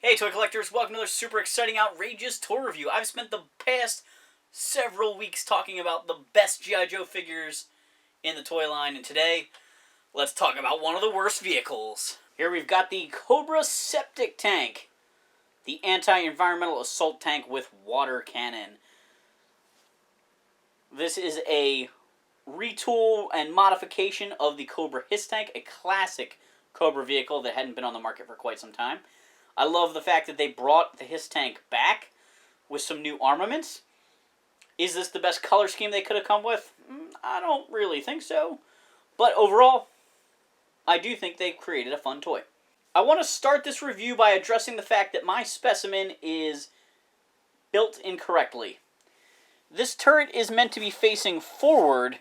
Hey toy collectors, welcome to another super exciting, outrageous toy review. I've spent the past several weeks talking about the best G.I. Joe figures in the toy line, and today, let's talk about one of the worst vehicles. Here we've got the Cobra Septic Tank, the anti-environmental assault tank with water cannon. This is a retool and modification of the Cobra Hiss Tank, a classic Cobra vehicle that hadn't been on the market for quite some time. I love the fact that they brought the Hiss Tank back with some new armaments. Is this the best color scheme they could have come with? I don't really think so. But overall, I do think they've created a fun toy. I want to start this review by addressing the fact that my specimen is built incorrectly. This turret is meant to be facing forward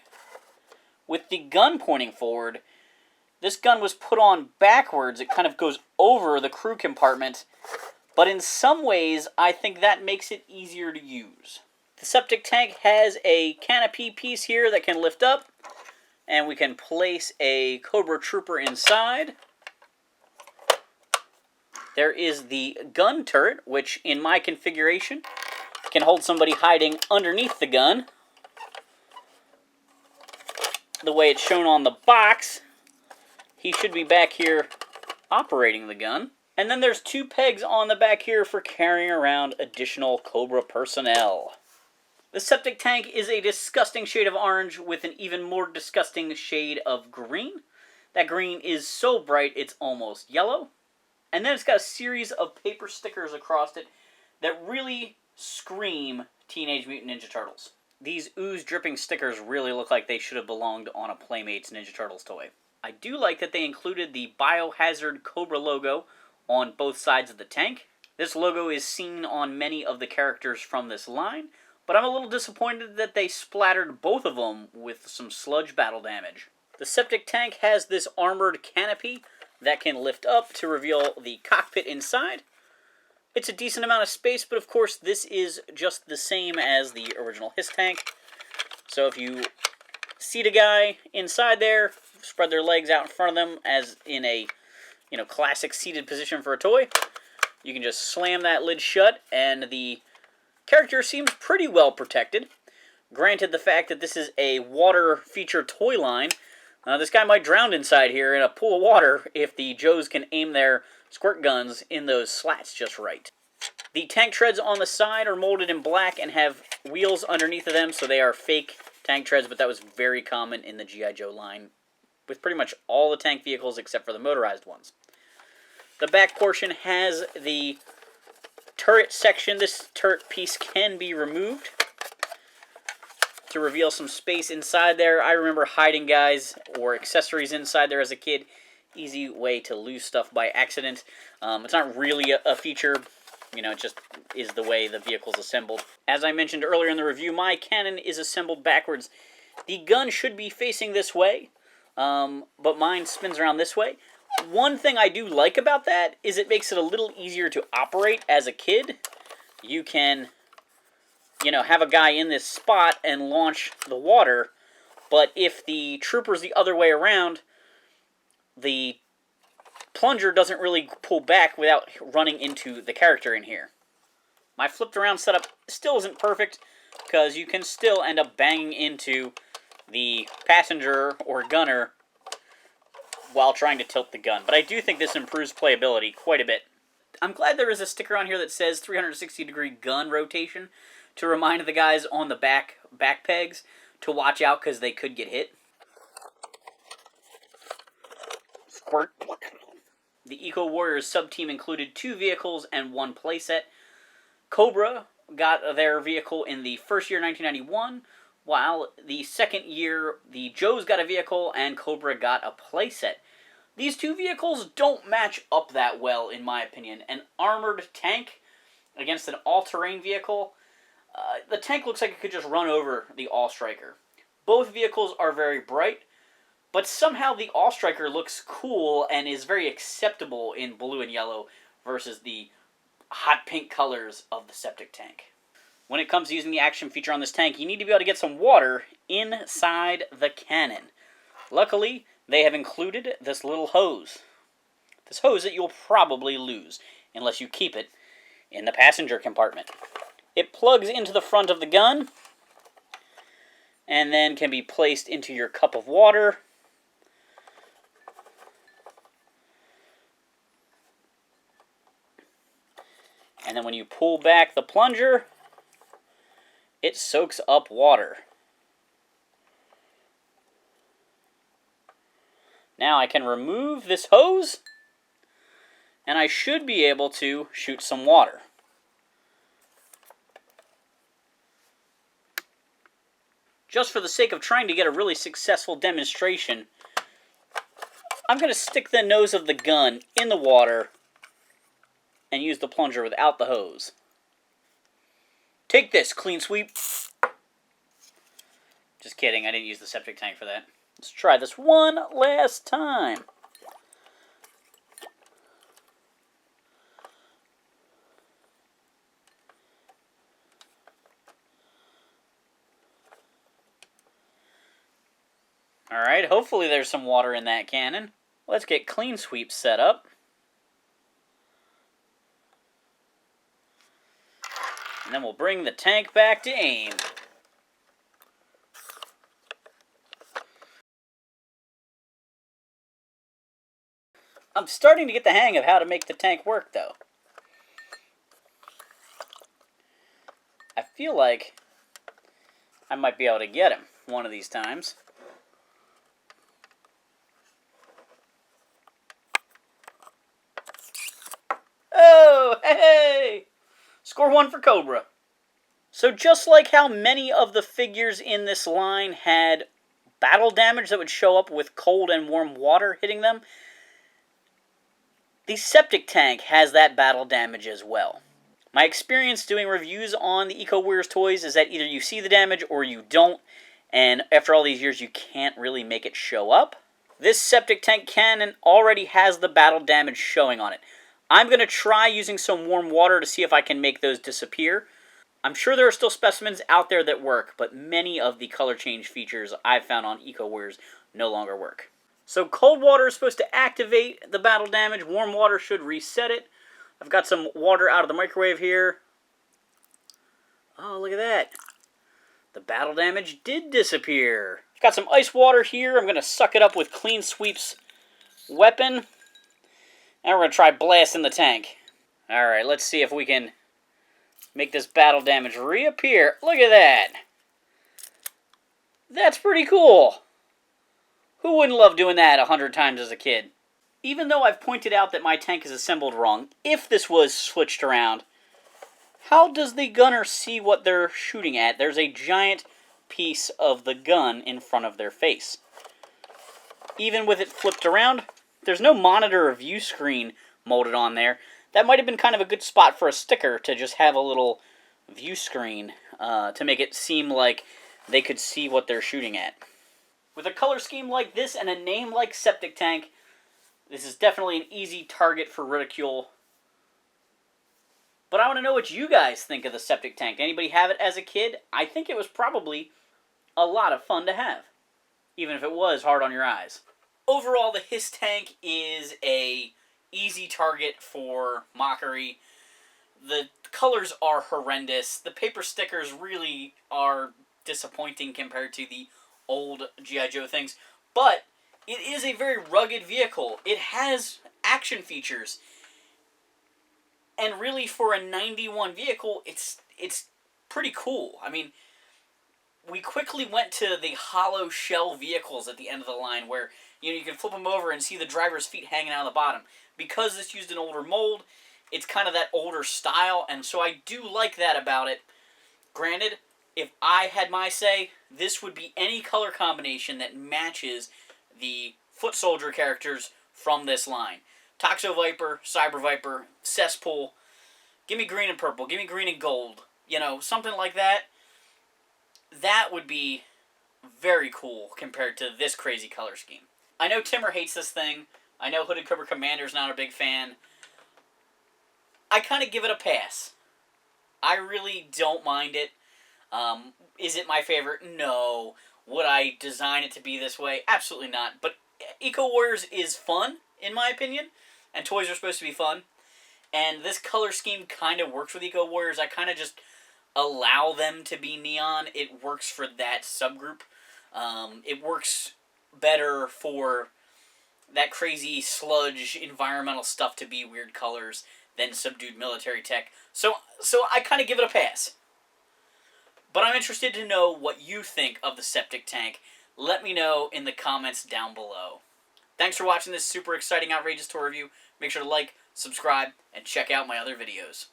with the gun pointing forward. This gun was put on backwards. It kind of goes over the crew compartment. But in some ways, I think that makes it easier to use. The septic tank has a canopy piece here that can lift up. And we can place a Cobra Trooper inside. There is the gun turret, which in my configuration can hold somebody hiding underneath the gun. The way it's shown on the box, he should be back here operating the gun. And then there's two pegs on the back here for carrying around additional Cobra personnel. The septic tank is a disgusting shade of orange with an even more disgusting shade of green. That green is so bright it's almost yellow. And then it's got a series of paper stickers across it that really scream Teenage Mutant Ninja Turtles. These ooze dripping stickers really look like they should have belonged on a Playmates Ninja Turtles toy. I do like that they included the Biohazard Cobra logo on both sides of the tank. This logo is seen on many of the characters from this line, but I'm a little disappointed that they splattered both of them with some sludge battle damage. The septic tank has this armored canopy that can lift up to reveal the cockpit inside. It's a decent amount of space, but of course this is just the same as the original Hiss tank. So if you seat a guy inside there, spread their legs out in front of them as in a classic seated position for a toy, you can just slam that lid shut and the character seems pretty well protected. Granted, the fact that this is a water feature toy line, this guy might drown inside here in a pool of water if the Joes can aim their squirt guns in those slats just right. The tank treads on the side are molded in black and have wheels underneath of them, so they are fake tank treads, but that was very common in the G.I. Joe line with pretty much all the tank vehicles except for the motorized ones. The back portion has the turret section. This turret piece can be removed to reveal some space inside there. I remember hiding guys or accessories inside there as a kid. Easy way to lose stuff by accident. It's not really a feature, it just is the way the vehicle's assembled. As I mentioned earlier in the review, my cannon is assembled backwards. The gun should be facing this way, but mine spins around this way. One thing I do like about that is it makes it a little easier to operate as a kid. You can, have a guy in this spot and launch the water, but if the trooper's the other way around, the plunger doesn't really pull back without running into the character in here. My flipped around setup still isn't perfect because you can still end up banging into the passenger or gunner while trying to tilt the gun. But I do think this improves playability quite a bit. I'm glad there is a sticker on here that says 360-degree gun rotation to remind the guys on the back pegs to watch out because they could get hit. Squirt. The Eco Warriors sub-team included 2 vehicles and 1 playset. Cobra got their vehicle in the first year, 1991, while the second year, the Joes got a vehicle and Cobra got a playset. These 2 vehicles don't match up that well, in my opinion. An armored tank against an all-terrain vehicle, the tank looks like it could just run over the All-Striker. Both vehicles are very bright, but somehow the All-Striker looks cool and is very acceptable in blue and yellow versus the hot pink colors of the septic tank. When it comes to using the action feature on this tank, you need to be able to get some water inside the cannon. Luckily, they have included this little hose. This hose that you'll probably lose. unless you keep it in the passenger compartment. It plugs into the front of the gun and then can be placed into your cup of water. And then when you pull back the plunger, it soaks up water. Now I can remove this hose, and I should be able to shoot some water. Just for the sake of trying to get a really successful demonstration, I'm going to stick the nose of the gun in the water and use the plunger without the hose. Take this, clean sweep. Just kidding, I didn't use the septic tank for that. Let's try this one last time. Alright, hopefully there's some water in that cannon. Let's get clean sweep set up. And then we'll bring the tank back to aim. I'm starting to get the hang of how to make the tank work, though. I feel like I might be able to get him one of these times. Oh, hey! Score 1 for Cobra. So just like how many of the figures in this line had battle damage that would show up with cold and warm water hitting them, the Septic Tank has that battle damage as well. My experience doing reviews on the EcoWarriors toys is that either you see the damage or you don't, and after all these years you can't really make it show up. This Septic Tank cannon already has the battle damage showing on it. I'm going to try using some warm water to see if I can make those disappear. I'm sure there are still specimens out there that work, but many of the color change features I've found on EcoWarriors no longer work. So cold water is supposed to activate the battle damage. Warm water should reset it. I've got some water out of the microwave here. Oh, look at that. The battle damage did disappear. I've got some ice water here. I'm going to suck it up with Clean Sweep's weapon. And we're going to try blasting the tank. Alright, let's see if we can make this battle damage reappear. Look at that. That's pretty cool. Who wouldn't love doing that 100 times as a kid? Even though I've pointed out that my tank is assembled wrong, if this was switched around, how does the gunner see what they're shooting at? There's a giant piece of the gun in front of their face. Even with it flipped around, there's no monitor or view screen molded on there. That might have been kind of a good spot for a sticker to just have a little view screen to make it seem like they could see what they're shooting at. With a color scheme like this and a name like Septic Tank, this is definitely an easy target for ridicule. But I want to know what you guys think of the Septic Tank. Anybody have it as a kid? I think it was probably a lot of fun to have, even if it was hard on your eyes. Overall, the Hiss Tank is a easy target for mockery. The colors are horrendous. The paper stickers really are disappointing compared to the old G.I. Joe things. But it is a very rugged vehicle. It has action features. And really, for a 91 vehicle, it's pretty cool. I mean, we quickly went to the hollow shell vehicles at the end of the line where you can flip them over and see the driver's feet hanging out of the bottom. Because this used an older mold, it's kind of that older style, and so I do like that about it. Granted, if I had my say, this would be any color combination that matches the foot soldier characters from this line. Toxo Viper, Cyber Viper, Cesspool. Give me green and purple. Give me green and gold. You know, something like that. That would be very cool compared to this crazy color scheme. I know Timmer hates this thing. I know Hooded Cobra Commander's not a big fan. I kind of give it a pass. I really don't mind it. Is it my favorite? No. Would I design it to be this way? Absolutely not. But EcoWarriors is fun, in my opinion. And toys are supposed to be fun. And this color scheme kind of works with Eco Warriors. I kind of just allow them to be neon. It works for that subgroup. It works better for that crazy sludge environmental stuff to be weird colors than subdued military tech. So I kind of give it a pass. But I'm interested to know what you think of the Septic Tank. Let me know in the comments down below. Thanks for watching this super exciting, outrageous tour review. Make sure to like, subscribe, and check out my other videos.